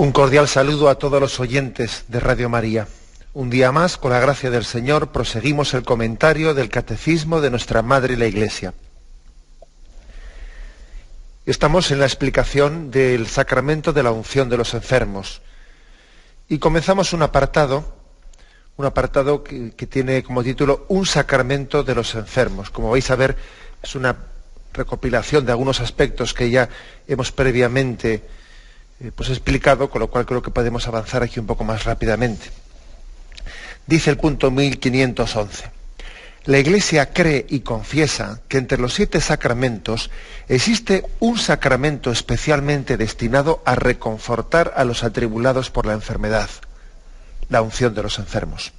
Un cordial saludo a todos los oyentes de Radio María. Un día más, con la gracia del Señor, proseguimos el comentario del Catecismo de nuestra Madre la Iglesia. Estamos en la explicación del sacramento de la unción de los enfermos. Y comenzamos un apartado que tiene como título Un sacramento de los enfermos. Como vais a ver, es una recopilación de algunos aspectos que ya hemos previamente explicado, con lo cual creo que podemos avanzar aquí un poco más rápidamente. Dice el punto 1511. La Iglesia cree y confiesa que entre los 7 sacramentos existe un sacramento especialmente destinado a reconfortar a los atribulados por la enfermedad, la unción de los enfermos.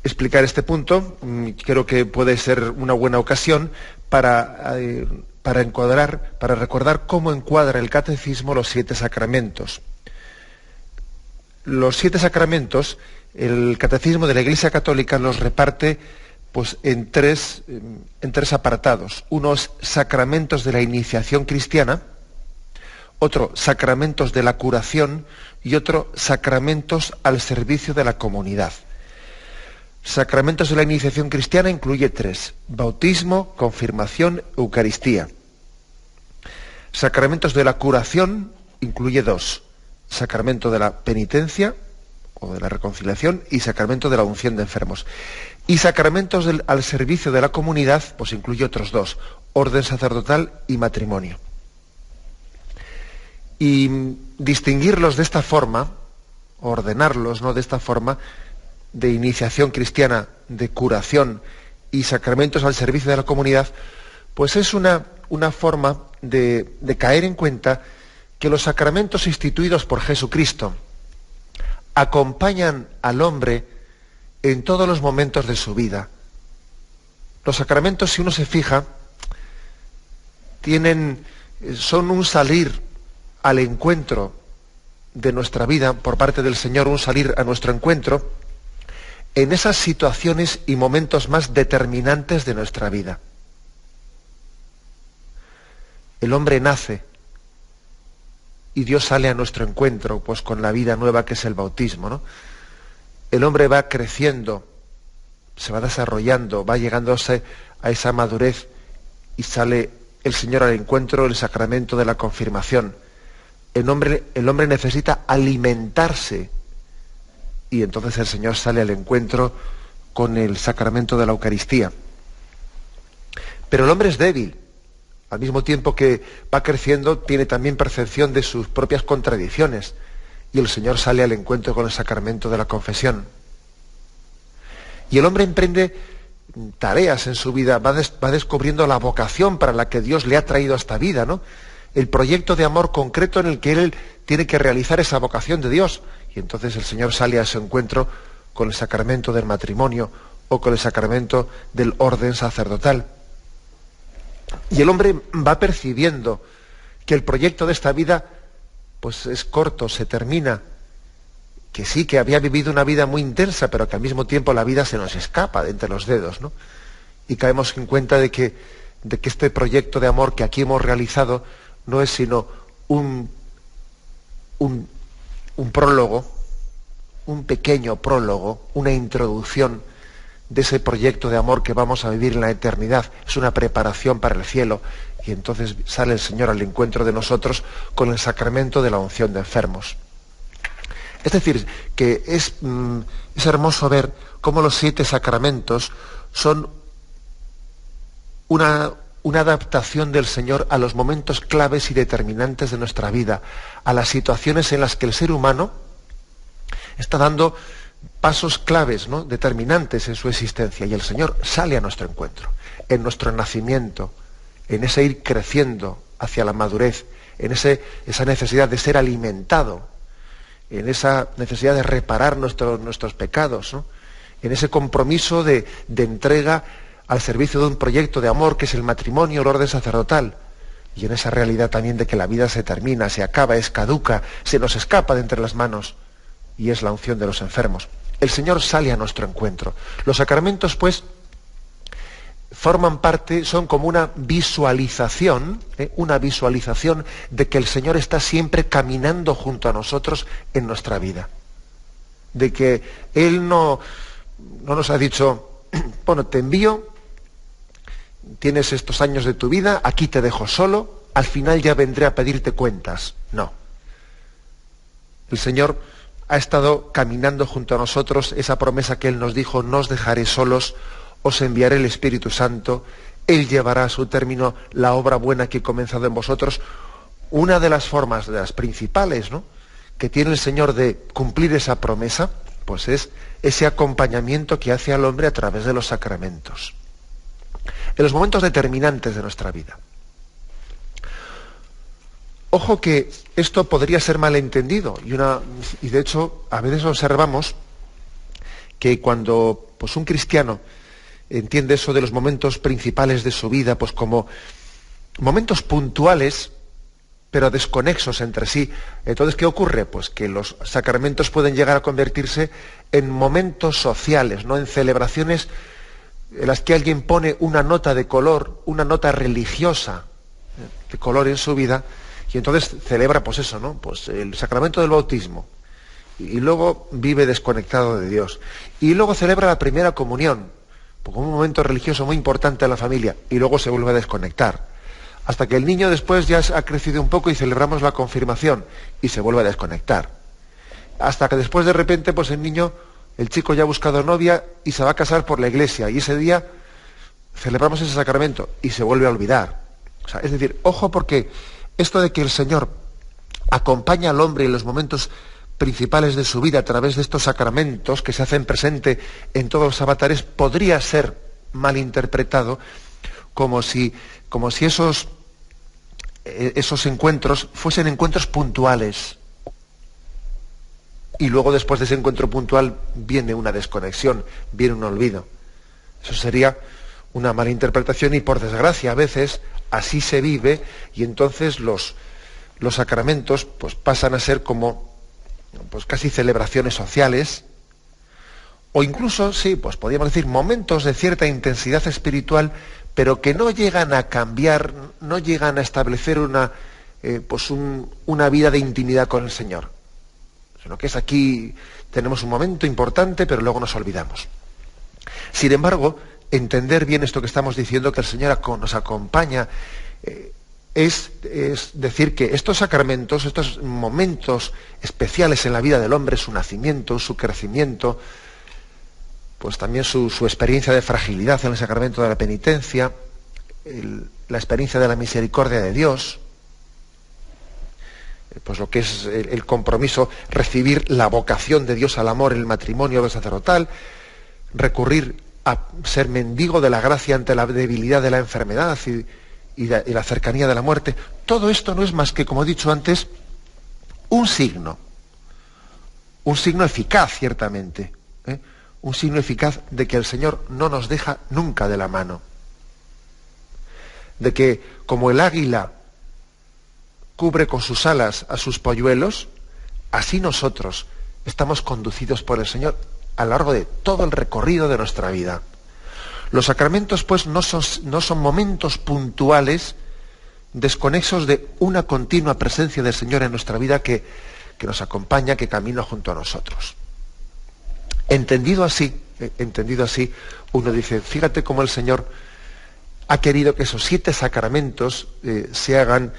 Explicar este punto creo que puede ser una buena ocasión para recordar cómo encuadra el Catecismo los 7 sacramentos. Los 7 sacramentos, el Catecismo de la Iglesia Católica los reparte en tres apartados. Uno es sacramentos de la iniciación cristiana, otro sacramentos de la curación y otro sacramentos al servicio de la comunidad. Sacramentos de la iniciación cristiana incluye 3: bautismo, confirmación, Eucaristía. Sacramentos de la curación incluye 2: sacramento de la penitencia o de la reconciliación y sacramento de la unción de enfermos. Y sacramentos al servicio de la comunidad, incluye otros 2: orden sacerdotal y matrimonio. Y distinguirlos de esta forma, ordenarlos, ¿no?, de esta forma, de iniciación cristiana, de curación y sacramentos al servicio de la comunidad, es una forma de caer en cuenta que los sacramentos instituidos por Jesucristo acompañan al hombre en todos los momentos de su vida. Los sacramentos, si uno se fija, son un salir al encuentro de nuestra vida por parte del Señor, un salir a nuestro encuentro en esas situaciones y momentos más determinantes de nuestra vida. El hombre nace y Dios sale a nuestro encuentro, con la vida nueva que es el bautismo, ¿no? El hombre va creciendo, se va desarrollando, va llegándose a esa madurez y sale el Señor al encuentro del sacramento de la confirmación. El hombre necesita alimentarse y entonces el Señor sale al encuentro con el sacramento de la Eucaristía. Pero el hombre es débil. Al mismo tiempo que va creciendo, tiene también percepción de sus propias contradicciones y el Señor sale al encuentro con el sacramento de la confesión. Y el hombre emprende tareas en su vida, va descubriendo la vocación para la que Dios le ha traído a esta vida, ¿no? El proyecto de amor concreto en el que él tiene que realizar esa vocación de Dios. Y entonces el Señor sale a su encuentro con el sacramento del matrimonio o con el sacramento del orden sacerdotal. Y el hombre va percibiendo que el proyecto de esta vida es corto, se termina, que sí, que había vivido una vida muy intensa, pero que al mismo tiempo la vida se nos escapa de entre los dedos, ¿no? Y caemos en cuenta de que este proyecto de amor que aquí hemos realizado no es sino un prólogo, un pequeño prólogo, una introducción de ese proyecto de amor que vamos a vivir en la eternidad. Es una preparación para el cielo y entonces sale el Señor al encuentro de nosotros con el sacramento de la unción de enfermos. Es decir, que es hermoso ver cómo los 7 sacramentos son una adaptación del Señor a los momentos claves y determinantes de nuestra vida, a las situaciones en las que el ser humano está dando pasos claves, ¿no?, determinantes en su existencia, y el Señor sale a nuestro encuentro, en nuestro nacimiento, en ese ir creciendo hacia la madurez, en esa necesidad de ser alimentado, en esa necesidad de reparar nuestros pecados, ¿no?, en ese compromiso de entrega al servicio de un proyecto de amor que es el matrimonio, el orden sacerdotal, y en esa realidad también de que la vida se termina, se acaba, es caduca, se nos escapa de entre las manos, y es la unción de los enfermos. El Señor sale a nuestro encuentro. Los sacramentos, forman parte, son como una visualización de que el Señor está siempre caminando junto a nosotros en nuestra vida. De que Él no nos ha dicho, bueno, te envío, tienes estos años de tu vida, aquí te dejo solo, al final ya vendré a pedirte cuentas. No. El Señor ha estado caminando junto a nosotros, esa promesa que Él nos dijo, no os dejaré solos, os enviaré el Espíritu Santo, Él llevará a su término la obra buena que he comenzado en vosotros. Una de las formas, de las principales, ¿no?, que tiene el Señor de cumplir esa promesa, pues es ese acompañamiento que hace al hombre a través de los sacramentos. En los momentos determinantes de nuestra vida. Ojo que esto podría ser malentendido y de hecho a veces observamos que cuando pues, un cristiano entiende eso de los momentos principales de su vida, pues como momentos puntuales, pero desconexos entre sí. Entonces, ¿qué ocurre? Pues que los sacramentos pueden llegar a convertirse en momentos sociales, ¿no?, en celebraciones en las que alguien pone una nota de color, una nota religiosa de color en su vida, y entonces celebra, pues eso, ¿no?, pues el sacramento del bautismo, y luego vive desconectado de Dios, y luego celebra la primera comunión, como un momento religioso muy importante en la familia, y luego se vuelve a desconectar, hasta que el niño después ya ha crecido un poco y celebramos la confirmación, y se vuelve a desconectar, hasta que después de repente, pues el chico ya ha buscado novia y se va a casar por la iglesia, y ese día celebramos ese sacramento, y se vuelve a olvidar. O sea, es decir, ojo, porque esto de que el Señor acompaña al hombre en los momentos principales de su vida a través de estos sacramentos que se hacen presente en todos los avatares podría ser malinterpretado como si esos encuentros fuesen encuentros puntuales y luego después de ese encuentro puntual viene una desconexión, viene un olvido. Eso sería una malinterpretación y por desgracia a veces así se vive y entonces los sacramentos pues pasan a ser como pues casi celebraciones sociales, o incluso, sí, pues podríamos decir momentos de cierta intensidad espiritual, pero que no llegan a cambiar, no llegan a establecer una vida de intimidad con el Señor. Sino que es aquí, tenemos un momento importante, pero luego nos olvidamos. Sin embargo, entender bien esto que estamos diciendo, que el Señor nos acompaña, es decir que estos sacramentos, estos momentos especiales en la vida del hombre, su nacimiento, su crecimiento, pues también su experiencia de fragilidad en el sacramento de la penitencia, la experiencia de la misericordia de Dios, pues lo que es el compromiso, recibir la vocación de Dios al amor en el matrimonio sacerdotal, recurrir a ser mendigo de la gracia ante la debilidad de la enfermedad y la cercanía de la muerte. Todo esto no es más que, como he dicho antes, un signo eficaz, ciertamente, un signo eficaz de que el Señor no nos deja nunca de la mano, de que como el águila cubre con sus alas a sus polluelos, así nosotros estamos conducidos por el Señor a lo largo de todo el recorrido de nuestra vida. Los sacramentos, pues, no son momentos puntuales, desconexos de una continua presencia del Señor en nuestra vida que nos acompaña, que camina junto a nosotros. Entendido así, uno dice, fíjate cómo el Señor ha querido que esos 7 sacramentos se hagan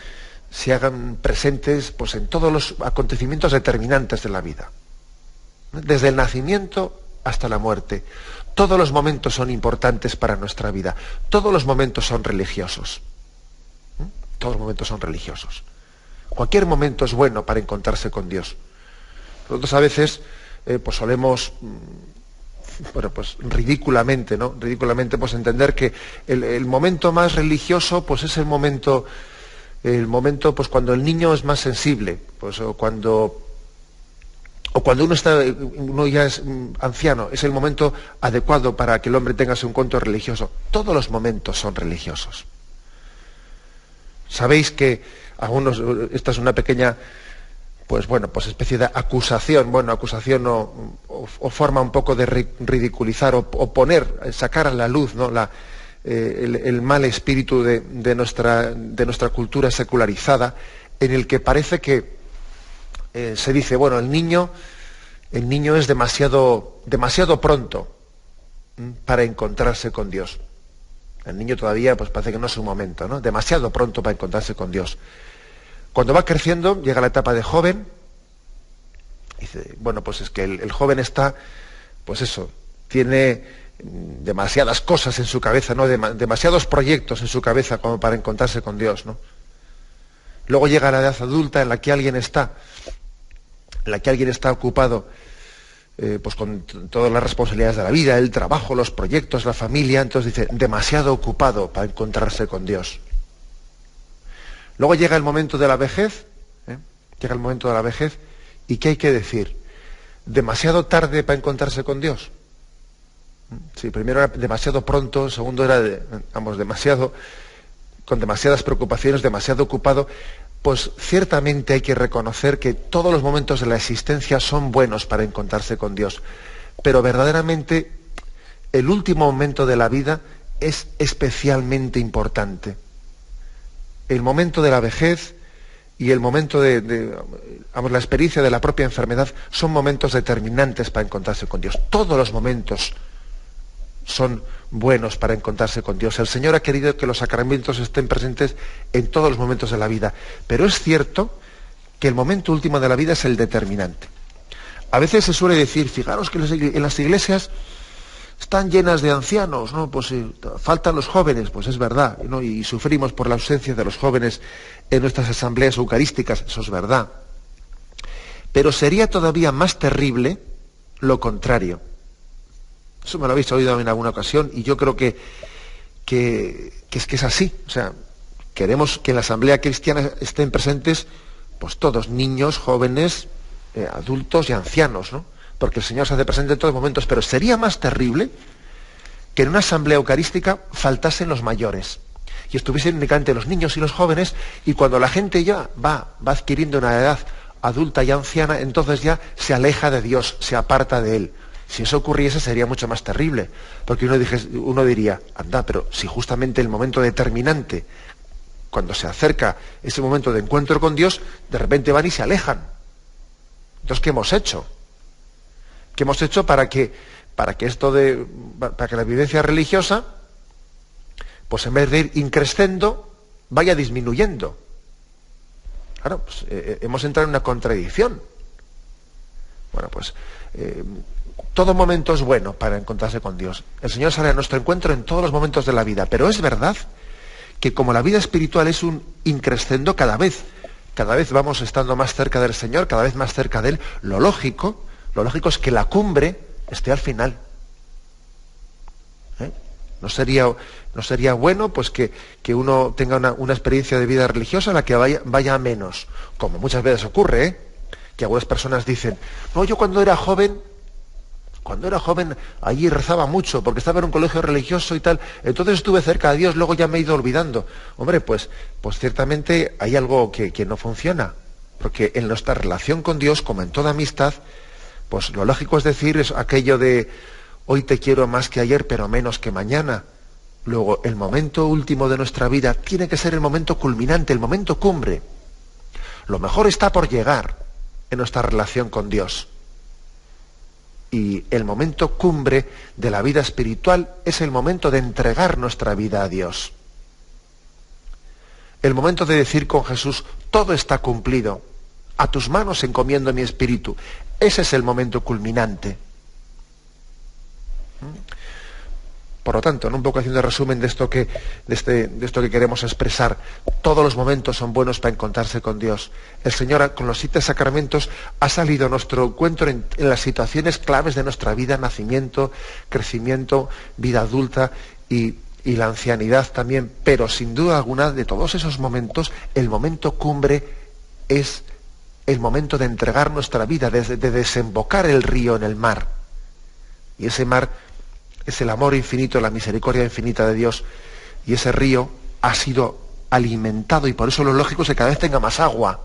presentes, pues, en todos los acontecimientos determinantes de la vida. Desde el nacimiento hasta la muerte. Todos los momentos son importantes para nuestra vida. Todos los momentos son religiosos. Todos los momentos son religiosos. Cualquier momento es bueno para encontrarse con Dios. Nosotros a veces pues solemos, pues ridículamente, ¿no? Ridículamente, pues entender que el momento más religioso, pues es el momento pues cuando el niño es más sensible, pues o cuando uno ya es anciano, es el momento adecuado para que el hombre tenga su encuentro religioso. Todos los momentos son religiosos. Sabéis que esta es una pequeña, pues especie de acusación, o forma un poco de ridiculizar o sacar a la luz, ¿no?, el mal espíritu de nuestra cultura secularizada, en el que parece que se dice, bueno, el niño es demasiado pronto para encontrarse con Dios. El niño todavía pues parece que no es su momento, ¿no? Demasiado pronto para encontrarse con Dios. Cuando va creciendo, llega la etapa de joven, y dice, bueno, pues es que el joven está, pues eso, tiene demasiadas cosas en su cabeza, ¿no? Demasiados proyectos en su cabeza como para encontrarse con Dios, ¿no? Luego llega la edad adulta en la que alguien está ocupado pues con todas las responsabilidades de la vida, el trabajo, los proyectos, la familia. Entonces dice, demasiado ocupado para encontrarse con Dios. Luego llega el momento de la vejez, ¿y qué hay que decir? Demasiado tarde para encontrarse con Dios. Sí, primero era demasiado pronto, segundo era con demasiadas preocupaciones, demasiado ocupado. Pues ciertamente hay que reconocer que todos los momentos de la existencia son buenos para encontrarse con Dios, pero verdaderamente el último momento de la vida es especialmente importante. El momento de la vejez y el momento la experiencia de la propia enfermedad son momentos determinantes para encontrarse con Dios. Todos los momentos son buenos para encontrarse con Dios. El Señor ha querido que los sacramentos estén presentes en todos los momentos de la vida, pero es cierto que el momento último de la vida es el determinante. A veces se suele decir, fijaros que en las iglesias están llenas de ancianos, ¿no? Pues faltan los jóvenes, pues es verdad, ¿no? Y sufrimos por la ausencia de los jóvenes en nuestras asambleas eucarísticas, eso es verdad. Pero sería todavía más terrible lo contrario. Eso me lo habéis oído en alguna ocasión y yo creo que es así. O sea, queremos que en la asamblea cristiana estén presentes pues todos, niños, jóvenes, adultos y ancianos, ¿no? Porque el Señor se hace presente en todos los momentos, pero sería más terrible que en una asamblea eucarística faltasen los mayores y estuviesen únicamente los niños y los jóvenes, y cuando la gente ya va adquiriendo una edad adulta y anciana, entonces ya se aleja de Dios, se aparta de Él. Si eso ocurriese sería mucho más terrible, porque uno diría, anda, pero si justamente el momento determinante, cuando se acerca ese momento de encuentro con Dios, de repente van y se alejan. Entonces, ¿qué hemos hecho? ¿Qué hemos hecho para que la vivencia religiosa, pues en vez de ir increscendo, vaya disminuyendo? Claro, pues hemos entrado en una contradicción. Bueno, pues todo momento es bueno para encontrarse con Dios. El Señor sale a nuestro encuentro en todos los momentos de la vida, pero es verdad que como la vida espiritual es un increscendo, cada vez vamos estando más cerca del Señor, cada vez más cerca de Él. Lo lógico es que la cumbre esté al final. ¿No sería bueno pues que uno tenga una experiencia de vida religiosa en la que vaya a menos? Como muchas veces ocurre, que algunas personas dicen, no, yo cuando era joven allí rezaba mucho porque estaba en un colegio religioso y tal, entonces estuve cerca de Dios, luego ya me he ido olvidando. Hombre, pues ciertamente hay algo que no funciona, porque en nuestra relación con Dios, como en toda amistad, pues lo lógico es decir es aquello de hoy te quiero más que ayer, pero menos que mañana. Luego, el momento último de nuestra vida tiene que ser el momento culminante, el momento cumbre. Lo mejor está por llegar en nuestra relación con Dios. Y el momento cumbre de la vida espiritual es el momento de entregar nuestra vida a Dios. El momento de decir con Jesús, todo está cumplido, a tus manos encomiendo mi espíritu. Ese es el momento culminante. Por lo tanto, un poco haciendo resumen de esto que queremos expresar, todos los momentos son buenos para encontrarse con Dios. El Señor, con los 7 sacramentos, ha salido a nuestro encuentro en las situaciones claves de nuestra vida: nacimiento, crecimiento, vida adulta y la ancianidad también. Pero sin duda alguna, de todos esos momentos, el momento cumbre es el momento de entregar nuestra vida, de desembocar el río en el mar. Y ese mar es el amor infinito, la misericordia infinita de Dios, y ese río ha sido alimentado, y por eso lo lógico es que cada vez tenga más agua.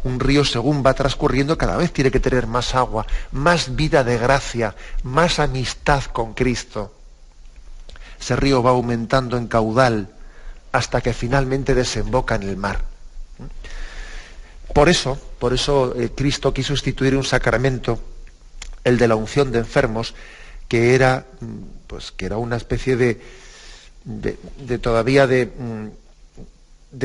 Un río, según va transcurriendo, cada vez tiene que tener más agua, más vida de gracia, más amistad con Cristo. ese río va aumentando en caudal hasta que finalmente desemboca en el mar. Por eso Cristo quiso instituir un sacramento, el de la unción de enfermos, que era una especie de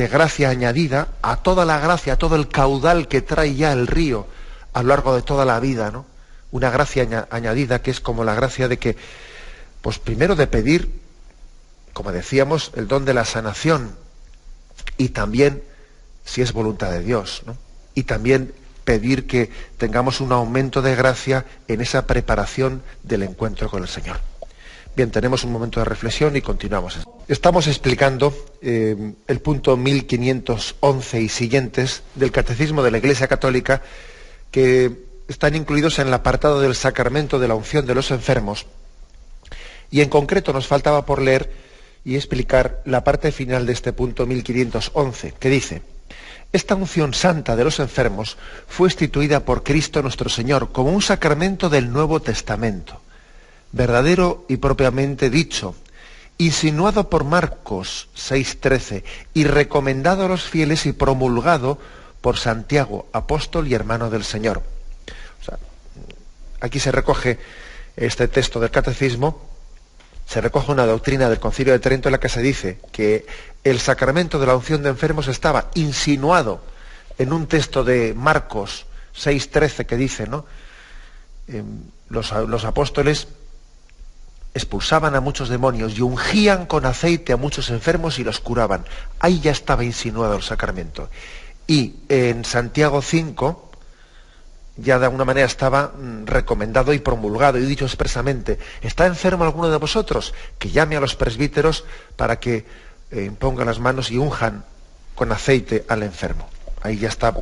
gracia añadida a toda la gracia, a todo el caudal que trae ya el río a lo largo de toda la vida, ¿no? Una gracia añadida que es como la gracia de que, pues primero de pedir, como decíamos, el don de la sanación, y también, si es voluntad de Dios, ¿no? Y también pedir que tengamos un aumento de gracia en esa preparación del encuentro con el Señor. Bien, tenemos un momento de reflexión y continuamos. Estamos explicando el punto 1511 y siguientes del Catecismo de la Iglesia Católica, que están incluidos en el apartado del sacramento de la unción de los enfermos, y en concreto nos faltaba por leer y explicar la parte final de este punto 1511, que dice: esta unción santa de los enfermos fue instituida por Cristo nuestro Señor como un sacramento del Nuevo Testamento, verdadero y propiamente dicho, insinuado por Marcos 6:13 y recomendado a los fieles y promulgado por Santiago, apóstol y hermano del Señor. O sea, aquí se recoge este texto del Catecismo, se recoge una doctrina del Concilio de Trento en la que se dice que el sacramento de la unción de enfermos estaba insinuado en un texto de Marcos 6:13 que dice, ¿no? Los apóstoles expulsaban a muchos demonios y ungían con aceite a muchos enfermos y los curaban. Ahí ya estaba insinuado el sacramento. Y en Santiago 5 ya de alguna manera estaba recomendado y promulgado y dicho expresamente: ¿está enfermo alguno de vosotros? Que llame a los presbíteros para que pongan las manos y unjan con aceite al enfermo. Ahí ya está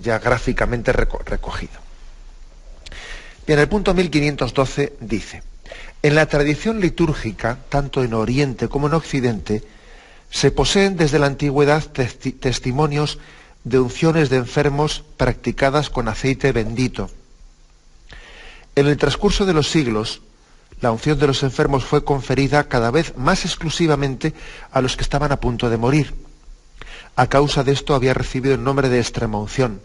ya gráficamente recogido. Bien, el punto 1512 dice: en la tradición litúrgica, tanto en Oriente como en Occidente, se poseen desde la antigüedad testimonios de unciones de enfermos practicadas con aceite bendito. En el transcurso de los siglos, la unción de los enfermos fue conferida cada vez más exclusivamente a los que estaban a punto de morir. A causa de esto había recibido el nombre de extremaunción.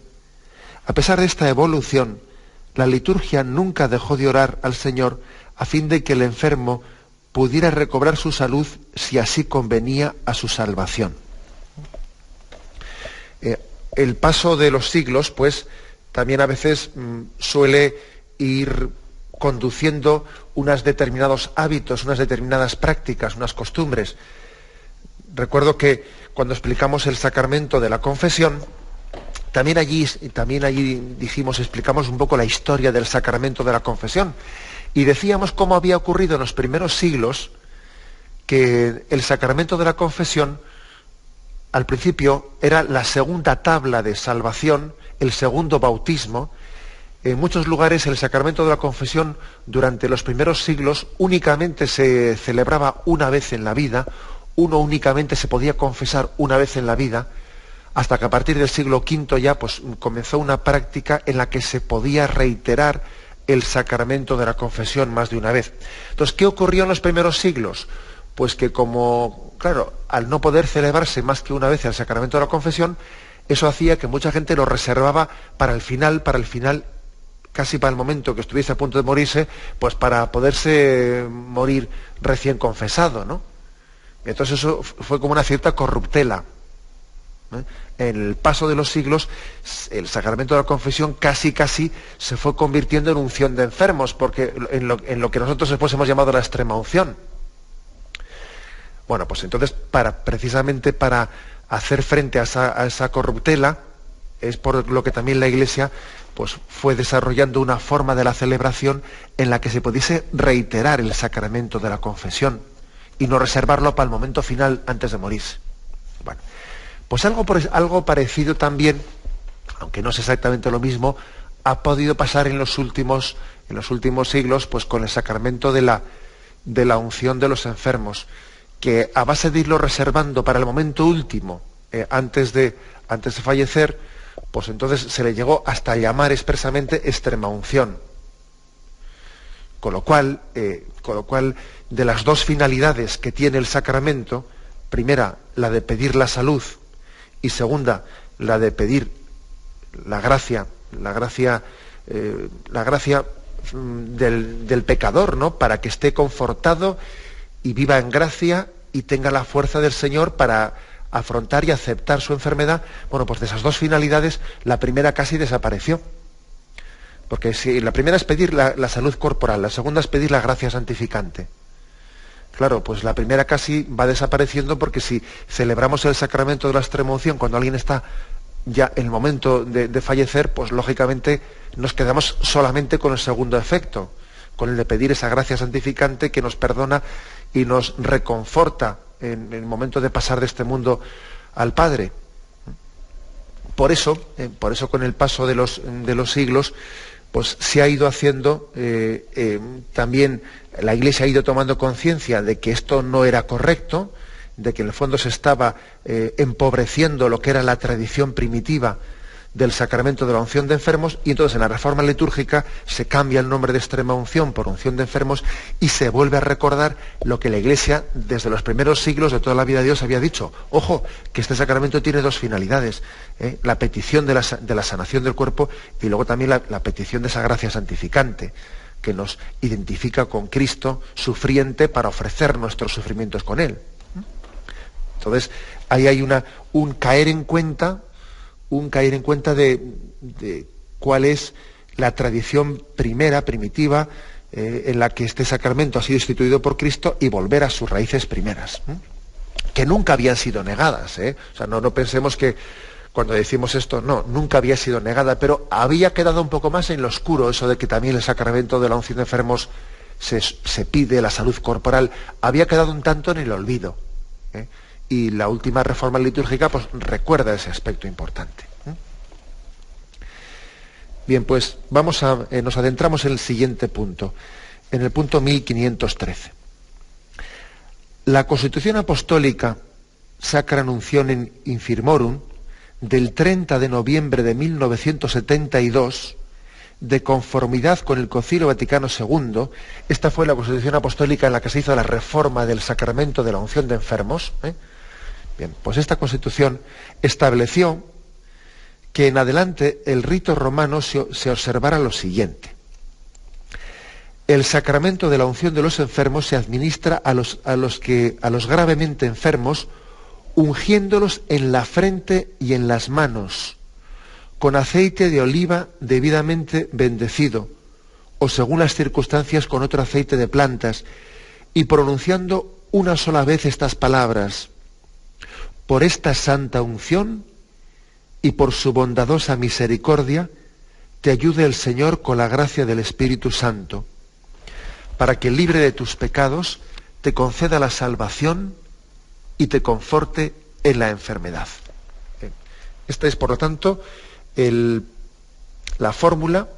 A pesar de esta evolución, la liturgia nunca dejó de orar al Señor a fin de que el enfermo pudiera recobrar su salud si así convenía a su salvación. El paso de los siglos, pues, también a veces suele ir conduciendo unos determinados hábitos, unas determinadas prácticas, unas costumbres. Recuerdo que cuando explicamos el sacramento de la confesión, también allí explicamos un poco la historia del sacramento de la confesión, y decíamos cómo había ocurrido en los primeros siglos que el sacramento de la confesión al principio era la segunda tabla de salvación, el segundo bautismo. En muchos lugares el sacramento de la confesión durante los primeros siglos únicamente se celebraba una vez en la vida, uno únicamente se podía confesar una vez en la vida, hasta que a partir del siglo V ya pues, comenzó una práctica en la que se podía reiterar el sacramento de la confesión más de una vez. Entonces, ¿qué ocurrió en los primeros siglos? Pues que como, claro, al no poder celebrarse más que una vez el sacramento de la confesión, eso hacía que mucha gente lo reservaba para el final, casi para el momento que estuviese a punto de morirse, pues para poderse morir recién confesado, ¿no? Entonces eso fue como una cierta corruptela. En el paso de los siglos, el sacramento de la confesión casi se fue convirtiendo en unción de enfermos, porque en lo que nosotros después hemos llamado la extrema unción. Bueno, pues entonces, precisamente para hacer frente a esa corruptela, es por lo que también la Iglesia pues, fue desarrollando una forma de la celebración en la que se pudiese reiterar el sacramento de la confesión y no reservarlo para el momento final antes de morirse. Bueno, pues algo parecido también, aunque no es exactamente lo mismo, ha podido pasar en los últimos siglos, pues con el sacramento de la unción de los enfermos, que a base de irlo reservando para el momento último, antes de fallecer, pues entonces se le llegó hasta llamar expresamente extremaunción. Con lo cual, de las dos finalidades que tiene el sacramento, primera, la de pedir la salud, y segunda, la de pedir la gracia del pecador, ¿no? Para que esté confortado y viva en gracia y tenga la fuerza del Señor para afrontar y aceptar su enfermedad. Bueno, pues de esas dos finalidades, la primera casi desapareció. Porque si la primera es pedir la salud corporal, la segunda es pedir la gracia santificante. Claro, pues la primera casi va desapareciendo, porque si celebramos el sacramento de la extremaunción cuando alguien está ya en el momento de fallecer, pues lógicamente nos quedamos solamente con el segundo efecto, con el de pedir esa gracia santificante que nos perdona y nos reconforta en el momento de pasar de este mundo al Padre. Por eso con el paso de los siglos, pues se ha ido haciendo, también la Iglesia ha ido tomando conciencia de que esto no era correcto, de que en el fondo se estaba empobreciendo lo que era la tradición primitiva del sacramento de la unción de enfermos, y entonces en la reforma litúrgica se cambia el nombre de extrema unción por unción de enfermos y se vuelve a recordar lo que la Iglesia desde los primeros siglos de toda la vida de Dios había dicho. Ojo, que este sacramento tiene dos finalidades, la petición de la sanación del cuerpo, y luego también la petición de esa gracia santificante, que nos identifica con Cristo sufriente para ofrecer nuestros sufrimientos con Él. Entonces, ahí hay un caer en cuenta de cuál es la tradición primitiva, en la que este sacramento ha sido instituido por Cristo, y volver a sus raíces primeras, que nunca habían sido negadas. O sea, no pensemos que cuando decimos esto, no, nunca había sido negada, pero había quedado un poco más en lo oscuro eso de que también el sacramento de la unción de enfermos se pide la salud corporal, había quedado un tanto en el olvido. Y la última reforma litúrgica pues recuerda ese aspecto importante. Bien, pues nos adentramos en el siguiente punto, en el punto 1513. La Constitución Apostólica Sacra Nuncione Infirmorum del 30 de noviembre de 1972, de conformidad con el Concilio Vaticano II, esta fue la Constitución Apostólica en la que se hizo la reforma del sacramento de la unción de enfermos. Bien, pues esta Constitución estableció que en adelante el rito romano se observara lo siguiente. El sacramento de la unción de los enfermos se administra a los gravemente enfermos, ungiéndolos en la frente y en las manos, con aceite de oliva debidamente bendecido, o según las circunstancias con otro aceite de plantas, y pronunciando una sola vez estas palabras: por esta santa unción y por su bondadosa misericordia, te ayude el Señor con la gracia del Espíritu Santo, para que libre de tus pecados te conceda la salvación y te conforte en la enfermedad. Esta es, por lo tanto, la fórmula,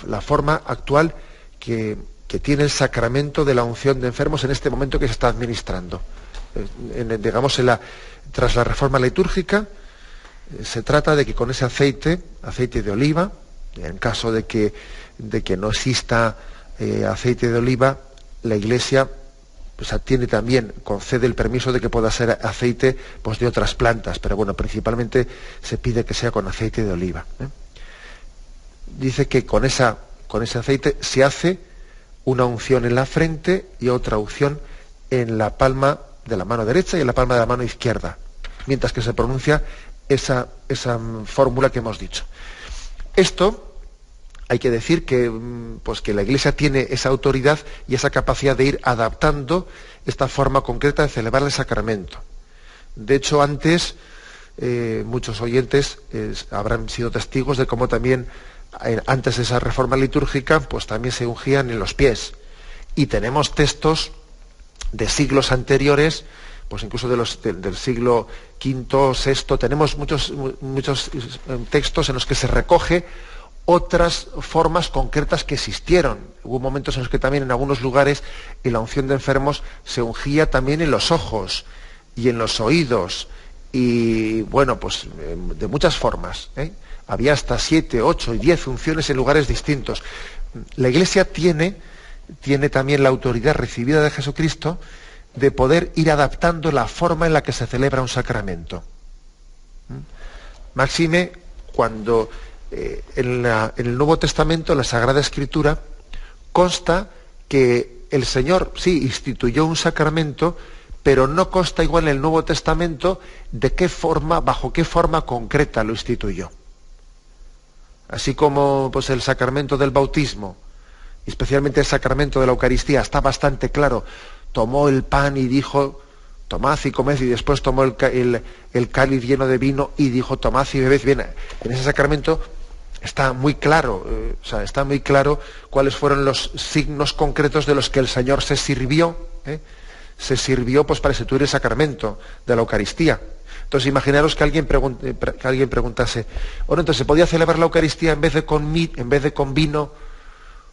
la forma actual que tiene el sacramento de la unción de enfermos en este momento que se está administrando. Tras la reforma litúrgica, se trata de que con ese aceite de oliva, en caso de que no exista aceite de oliva, la Iglesia pues concede el permiso de que pueda ser aceite pues de otras plantas, pero bueno, principalmente se pide que sea con aceite de oliva. Dice que con ese aceite se hace una unción en la frente y otra unción en la palma de la mano derecha y en la palma de la mano izquierda, mientras que se pronuncia esa fórmula que hemos dicho. Esto hay que decir que la Iglesia tiene esa autoridad y esa capacidad de ir adaptando esta forma concreta de celebrar el sacramento. De hecho, antes muchos oyentes habrán sido testigos de cómo también antes de esa reforma litúrgica pues también se ungían en los pies. Y tenemos textos de siglos anteriores, pues incluso del siglo V, VI, tenemos muchos textos en los que se recoge otras formas concretas que existieron. Hubo momentos en los que también en algunos lugares en la unción de enfermos se ungía también en los ojos y en los oídos, y bueno, pues de muchas formas. Había hasta 7, 8 y 10 unciones en lugares distintos. La Iglesia tiene tiene también la autoridad recibida de Jesucristo de poder ir adaptando la forma en la que se celebra un sacramento. Máxime cuando en el Nuevo Testamento, en la Sagrada Escritura, consta que el Señor sí instituyó un sacramento, pero no consta igual en el Nuevo Testamento de qué forma, bajo qué forma concreta lo instituyó. Así como pues, el sacramento del bautismo, especialmente el sacramento de la Eucaristía, está bastante claro. Tomó el pan y dijo, tomad y comed, y después tomó el cáliz lleno de vino y dijo, tomad y bebed. Bien, en ese sacramento está muy claro, está muy claro cuáles fueron los signos concretos de los que el Señor se sirvió, pues para instituir el sacramento de la Eucaristía. Entonces imaginaros que alguien preguntase, bueno, entonces ¿se podía celebrar la Eucaristía en vez de con vino,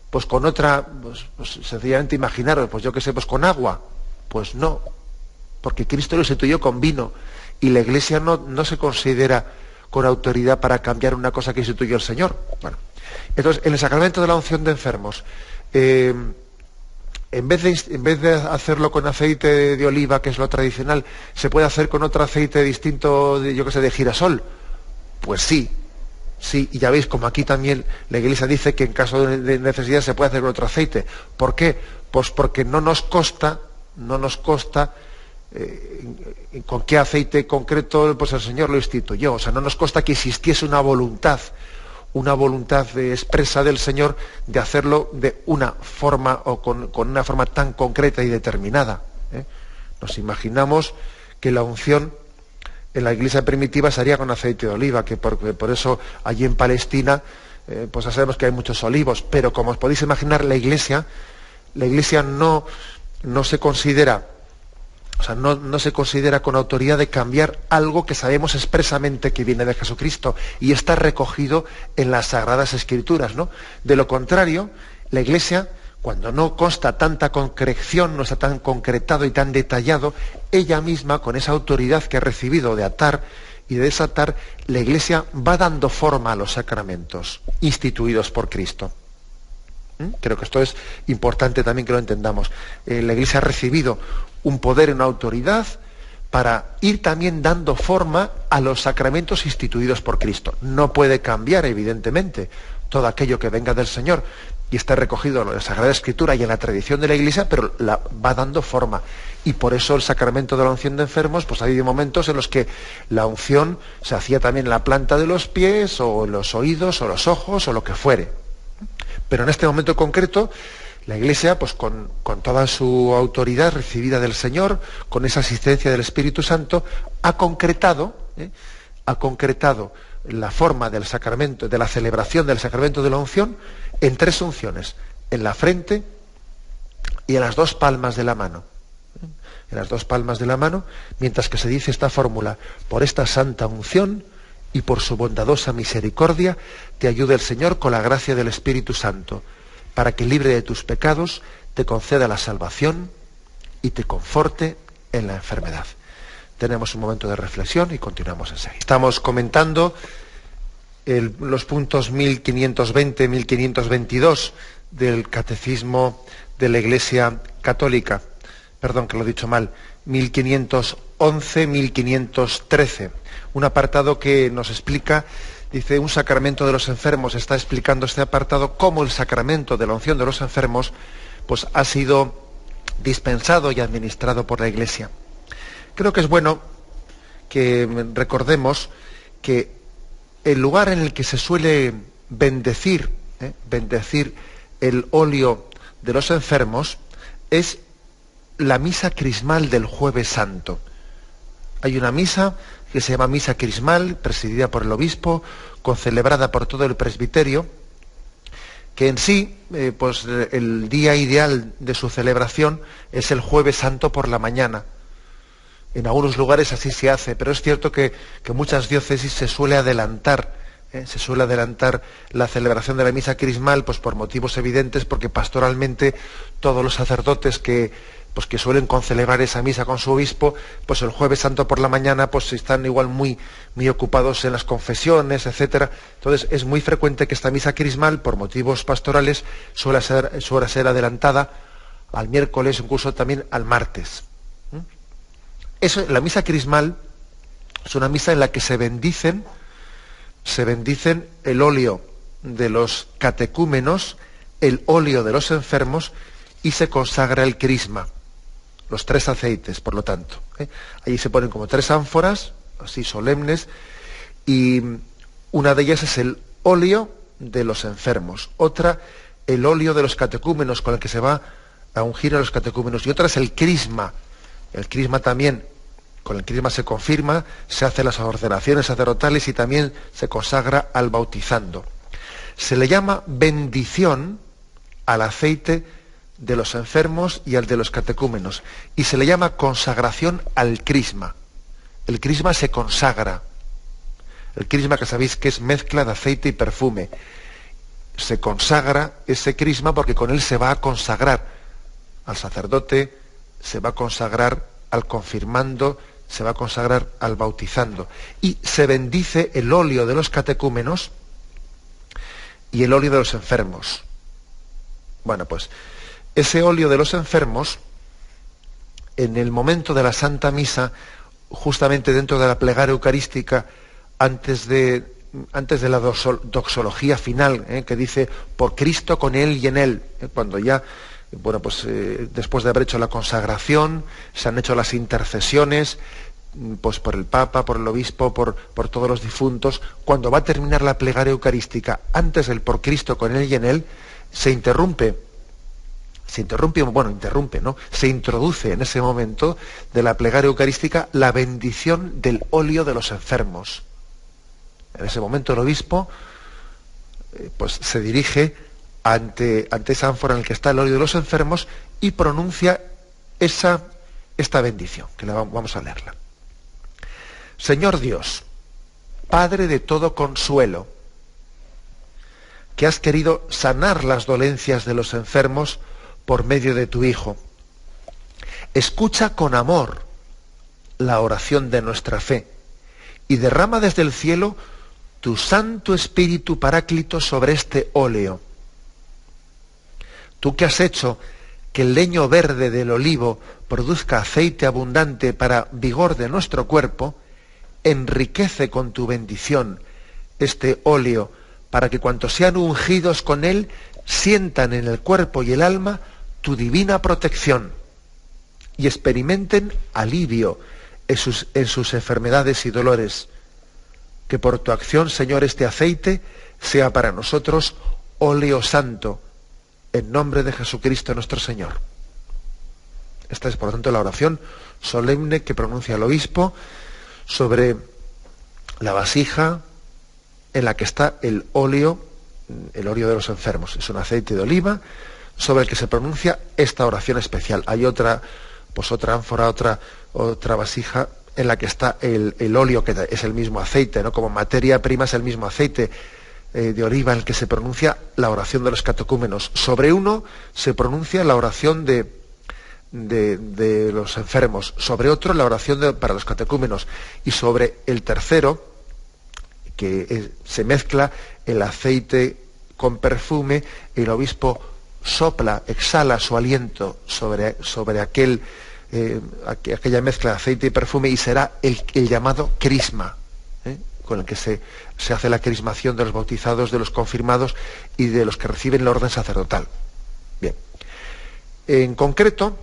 pues con otra, pues sencillamente imaginaros, pues yo qué sé, pues con agua? Pues no, porque Cristo lo instituyó con vino y la Iglesia no se considera con autoridad para cambiar una cosa que instituyó el Señor. Bueno, entonces en el sacramento de la unción de enfermos, en vez de hacerlo con aceite de oliva, que es lo tradicional, ¿se puede hacer con otro aceite distinto, de girasol? Pues sí, y ya veis como aquí también la Iglesia dice que en caso de necesidad se puede hacer con otro aceite. ¿Por qué? Pues porque no nos consta con qué aceite concreto pues el Señor lo instituyó. O sea, no nos consta que existiese una voluntad expresa del Señor de hacerlo de una forma o con una forma tan concreta y determinada. Nos imaginamos que la unción en la Iglesia primitiva se haría con aceite de oliva, que por eso allí en Palestina pues ya sabemos que hay muchos olivos, pero como os podéis imaginar, la Iglesia no se considera, no se considera con autoridad de cambiar algo que sabemos expresamente que viene de Jesucristo y está recogido en las Sagradas Escrituras, ¿no? De lo contrario, la Iglesia, cuando no consta tanta concreción, no está tan concretado y tan detallado, ella misma, con esa autoridad que ha recibido de atar y de desatar, la Iglesia va dando forma a los sacramentos instituidos por Cristo. Creo que esto es importante también que lo entendamos. La Iglesia ha recibido un poder, una autoridad para ir también dando forma a los sacramentos instituidos por Cristo. No puede cambiar, evidentemente, todo aquello que venga del Señor y está recogido en la Sagrada Escritura y en la tradición de la Iglesia, pero la va dando forma. Y por eso el sacramento de la unción de enfermos, pues ha habido momentos en los que la unción se hacía también en la planta de los pies, o en los oídos, o los ojos, o lo que fuere. Pero en este momento concreto, la Iglesia, pues con toda su autoridad recibida del Señor, con esa asistencia del Espíritu Santo, ha concretado la forma del sacramento, de la celebración del sacramento de la unción, en 3 unciones: en la frente y en las 2 palmas de la mano. En las 2 palmas de la mano, mientras que se dice esta fórmula: por esta santa unción y por su bondadosa misericordia, te ayude el Señor con la gracia del Espíritu Santo, para que, libre de tus pecados, te conceda la salvación y te conforte en la enfermedad. Tenemos un momento de reflexión y continuamos enseguida. Estamos comentando los puntos 1520 y 1522 del Catecismo de la Iglesia Católica. Perdón, que lo he dicho mal. 1511, 1513. Un apartado que nos explica, dice, un sacramento de los enfermos. Está explicando este apartado cómo el sacramento de la unción de los enfermos pues ha sido dispensado y administrado por la Iglesia. Creo que es bueno que recordemos que el lugar en el que se suele bendecir el óleo de los enfermos es la misa crismal del Jueves Santo. Hay una misa que se llama misa crismal, presidida por el obispo, concelebrada por todo el presbiterio, que en sí, pues el día ideal de su celebración es el Jueves Santo por la mañana. En algunos lugares así se hace, pero es cierto que muchas diócesis se suele adelantar Se suele adelantar la celebración de la misa crismal, pues por motivos evidentes, porque pastoralmente todos los sacerdotes que suelen concelebrar esa misa con su obispo, pues el Jueves Santo por la mañana pues están igual muy ocupados en las confesiones, etcétera. Entonces es muy frecuente que esta misa crismal, por motivos pastorales, suele ser adelantada al miércoles, incluso también al martes. La misa crismal es una misa en la que se bendicen el óleo de los catecúmenos, el óleo de los enfermos, y se consagra el crisma, los 3 aceites, por lo tanto. Allí se ponen como 3 ánforas, así solemnes, y una de ellas es el óleo de los enfermos, otra el óleo de los catecúmenos, con el que se va a ungir a los catecúmenos, y otra es el crisma. El crisma también, con el crisma se confirma, se hacen las ordenaciones sacerdotales y también se consagra al bautizando. Se le llama bendición al aceite de los enfermos y al de los catecúmenos, y se le llama consagración al crisma. El crisma se consagra. El crisma, que sabéis que es mezcla de aceite y perfume. Se consagra ese crisma porque con él se va a consagrar al sacerdote, se va a consagrar al confirmando, se va a consagrar al bautizando. Y se bendice el óleo de los catecúmenos y el óleo de los enfermos. Bueno, pues ese óleo de los enfermos, en el momento de la Santa Misa, justamente dentro de la plegaria eucarística, antes de la doxología final, que dice, por Cristo, con Él y en Él, cuando ya, después de haber hecho la consagración, se han hecho las intercesiones, pues por el Papa, por el Obispo, por todos los difuntos, cuando va a terminar la plegaria eucarística, antes del por Cristo, con Él y en Él, se introduce en ese momento de la plegaria eucarística la bendición del óleo de los enfermos. En ese momento el obispo pues se dirige ante esa ánfora en la que está el óleo de los enfermos y pronuncia esta bendición, que vamos a leerla. Señor Dios, Padre de todo consuelo, que has querido sanar las dolencias de los enfermos por medio de tu Hijo, escucha con amor la oración de nuestra fe y derrama desde el cielo tu Santo Espíritu Paráclito sobre este óleo. Tú que has hecho que el leño verde del olivo produzca aceite abundante para vigor de nuestro cuerpo, enriquece con tu bendición este óleo, para que cuantos sean ungidos con él sientan en el cuerpo y el alma tu divina protección y experimenten alivio en sus enfermedades y dolores. Que por tu acción, Señor, este aceite sea para nosotros óleo santo, en nombre de Jesucristo nuestro Señor. Esta es, por lo tanto, la oración solemne que pronuncia el obispo sobre la vasija en la que está el óleo de los enfermos. Es un aceite de oliva sobre el que se pronuncia esta oración especial. Hay otra ánfora, otra vasija en la que está el óleo, que es el mismo aceite, ¿no? Como materia prima es el mismo aceite de oliva en el que se pronuncia la oración de los catecúmenos. Sobre uno se pronuncia la oración de los enfermos, sobre otro la oración para los catecúmenos, y sobre el tercero, que se mezcla el aceite con perfume, el obispo sopla, exhala su aliento sobre aquella mezcla de aceite y perfume, y será el llamado crisma, con el que se hace la crismación de los bautizados, de los confirmados y de los que reciben la orden sacerdotal. Bien. En concreto,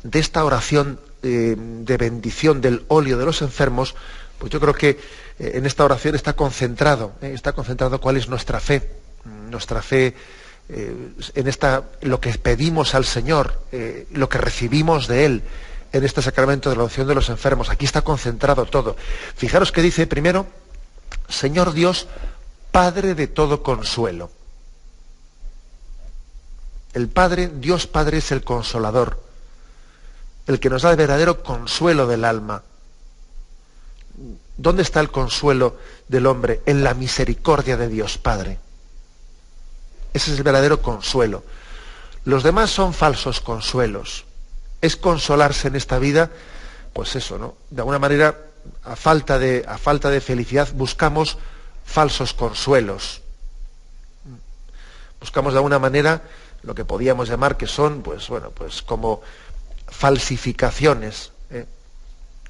de esta oración de bendición del óleo de los enfermos, pues yo creo que en esta oración está concentrado cuál es nuestra fe lo que pedimos al Señor, lo que recibimos de Él en este sacramento de la unción de los enfermos. Aquí está concentrado todo. Fijaros que dice primero, Señor Dios, Padre de todo consuelo. El Padre, Dios Padre, es el consolador, el que nos da el verdadero consuelo del alma. ¿Dónde está el consuelo del hombre? En la misericordia de Dios Padre. Ese es el verdadero consuelo. Los demás son falsos consuelos. Es consolarse en esta vida, pues eso, ¿no? De alguna manera, a falta de felicidad, buscamos falsos consuelos. Buscamos de alguna manera lo que podíamos llamar que son, pues bueno, pues como falsificaciones.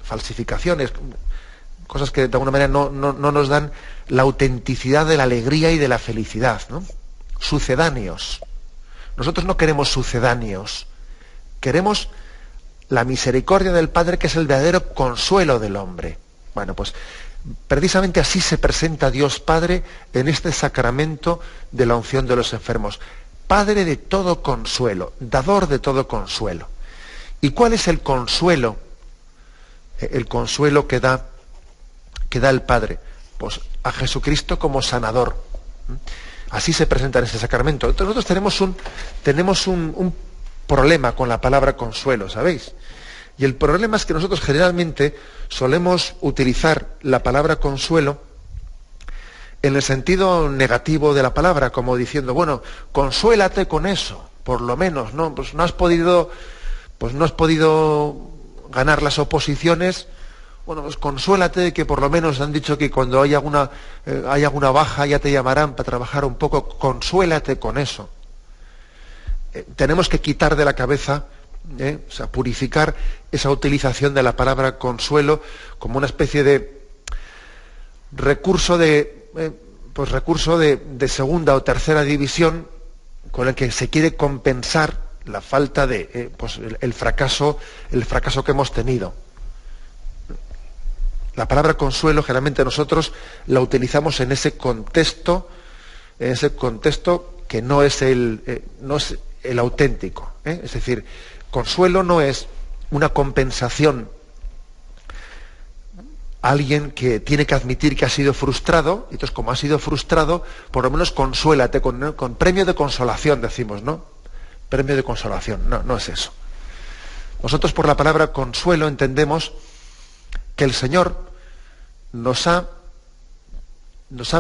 Falsificaciones, cosas que de alguna manera no nos dan la autenticidad de la alegría y de la felicidad, ¿no? Sucedáneos. Nosotros no queremos sucedáneos, queremos la misericordia del Padre, que es el verdadero consuelo del hombre. Bueno, pues precisamente así se presenta Dios Padre en este sacramento de la unción de los enfermos. Padre de todo consuelo, dador de todo consuelo. ¿Y cuál es el consuelo? El consuelo que da el Padre, pues a Jesucristo como sanador. Así se presenta en ese sacramento. Entonces nosotros tenemos un problema con la palabra consuelo, ¿sabéis? Y el problema es que nosotros generalmente solemos utilizar la palabra consuelo en el sentido negativo de la palabra, como diciendo, bueno, consuélate con eso, por lo menos, ¿no? Pues no has podido ganar las oposiciones. Bueno, pues consuélate de que por lo menos han dicho que cuando hay alguna baja ya te llamarán para trabajar un poco. Consuélate con eso. Tenemos que quitar de la cabeza, o sea, purificar esa utilización de la palabra consuelo como una especie de recurso de segunda o tercera división con el que se quiere compensar la falta de el fracaso que hemos tenido. La palabra consuelo generalmente nosotros la utilizamos en ese contexto que no es el auténtico. Es decir, consuelo no es una compensación a alguien que tiene que admitir que ha sido frustrado, y entonces como ha sido frustrado, por lo menos consuélate con premio de consolación, decimos, ¿no? Premio de consolación, no es eso. Nosotros por la palabra consuelo entendemos que el Señor nos ha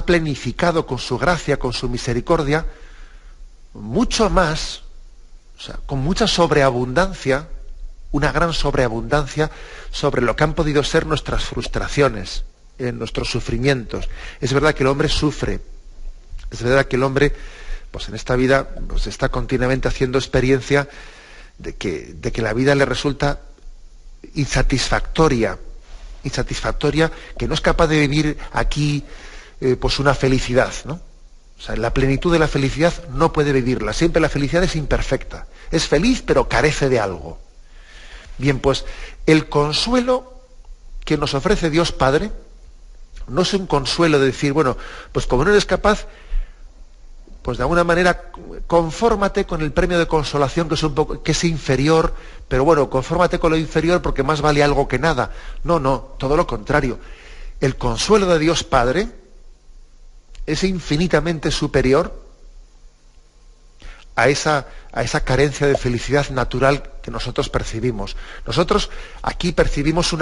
plenificado con su gracia, con su misericordia, mucho más, o sea, con mucha sobreabundancia, una gran sobreabundancia sobre lo que han podido ser nuestras frustraciones, nuestros sufrimientos. Es verdad que el hombre sufre, es verdad que el hombre, pues en esta vida, pues está continuamente haciendo experiencia de que la vida le resulta insatisfactoria, que no es capaz de vivir aquí pues una felicidad, ¿no? O sea, la plenitud de la felicidad no puede vivirla. Siempre la felicidad es imperfecta. Es feliz, pero carece de algo. Bien, pues el consuelo que nos ofrece Dios Padre no es un consuelo de decir, bueno, pues como no eres capaz, pues de alguna manera confórmate con el premio de consolación que es inferior, pero bueno, confórmate con lo inferior porque más vale algo que nada. No, todo lo contrario. El consuelo de Dios Padre es infinitamente superior a esa carencia de felicidad natural que nosotros percibimos. Nosotros aquí percibimos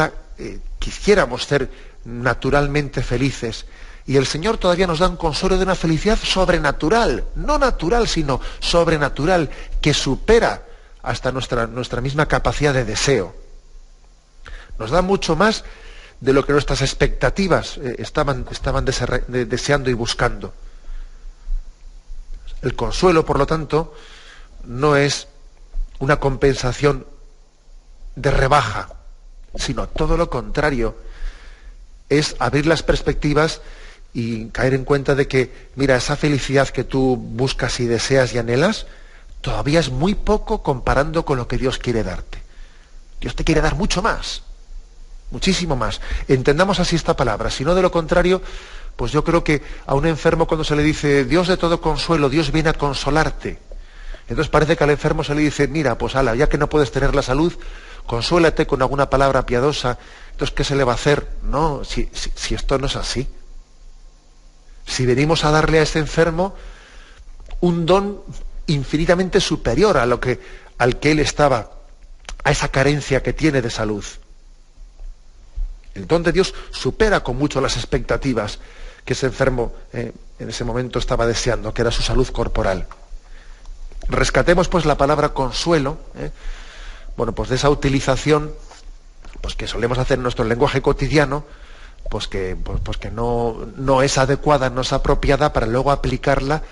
quisiéramos ser naturalmente felices, y el Señor todavía nos da un consuelo de una felicidad sobrenatural, no natural, sino sobrenatural, que supera hasta nuestra misma capacidad de deseo. Nos da mucho más de lo que nuestras expectativas estaban deseando y buscando. El consuelo, por lo tanto, no es una compensación de rebaja, sino todo lo contrario. Es abrir las perspectivas y caer en cuenta de que, mira, esa felicidad que tú buscas y deseas y anhelas, todavía es muy poco comparando con lo que Dios quiere darte. Dios te quiere dar mucho más, muchísimo más. Entendamos así esta palabra, si no de lo contrario, pues yo creo que a un enfermo cuando se le dice Dios de todo consuelo, Dios viene a consolarte, entonces parece que al enfermo se le dice, mira, pues ala, ya que no puedes tener la salud, consuélate con alguna palabra piadosa. Entonces, ¿qué se le va a hacer? No, si esto no es así. Si venimos a darle a este enfermo un don infinitamente superior al que él estaba, a esa carencia que tiene de salud. El don de Dios supera con mucho las expectativas que ese enfermo en ese momento estaba deseando, que era su salud corporal. Rescatemos pues la palabra consuelo, bueno, pues de esa utilización pues que solemos hacer en nuestro lenguaje cotidiano, pues que no es adecuada, no es apropiada para luego aplicarla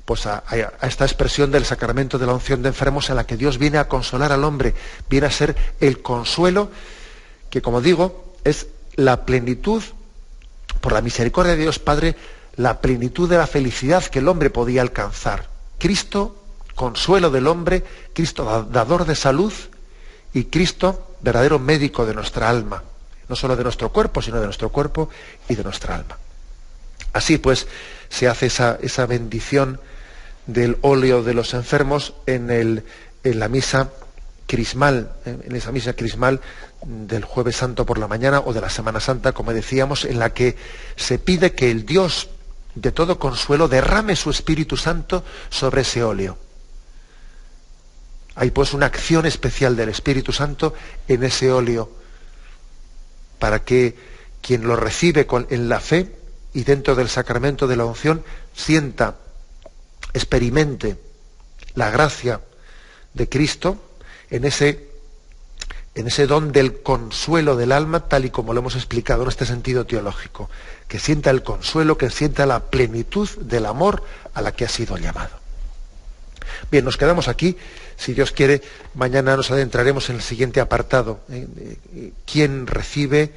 pues a esta expresión del sacramento de la unción de enfermos, en la que Dios viene a consolar al hombre, viene a ser el consuelo que, como digo, es la plenitud, por la misericordia de Dios Padre, la plenitud de la felicidad que el hombre podía alcanzar. Cristo, consuelo del hombre, Cristo, dador de salud, y Cristo, verdadero médico de nuestra alma, no solo de nuestro cuerpo, sino de nuestro cuerpo y de nuestra alma. Así pues, se hace esa bendición del óleo de los enfermos en la misa crismal, en esa misa crismal del Jueves Santo por la mañana o de la Semana Santa, como decíamos, en la que se pide que el Dios de todo consuelo derrame su Espíritu Santo sobre ese óleo. Hay pues una acción especial del Espíritu Santo en ese óleo, para que quien lo recibe en la fe y dentro del sacramento de la unción sienta, experimente la gracia de Cristo en ese don del consuelo del alma, tal y como lo hemos explicado en este sentido teológico, que sienta el consuelo, que sienta la plenitud del amor a la que ha sido llamado. Bien, nos quedamos aquí. Si Dios quiere, mañana nos adentraremos en el siguiente apartado. ¿Quién recibe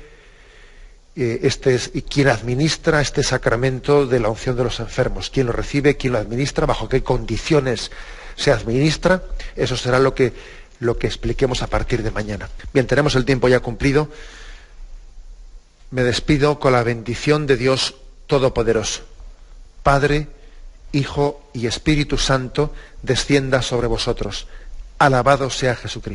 y quién administra este sacramento de la unción de los enfermos? ¿Quién lo recibe? ¿Quién lo administra? ¿Bajo qué condiciones se administra? Eso será lo que expliquemos a partir de mañana. Bien, tenemos el tiempo ya cumplido. Me despido con la bendición de Dios Todopoderoso. Padre, Hijo y Espíritu Santo, descienda sobre vosotros. Alabado sea Jesucristo.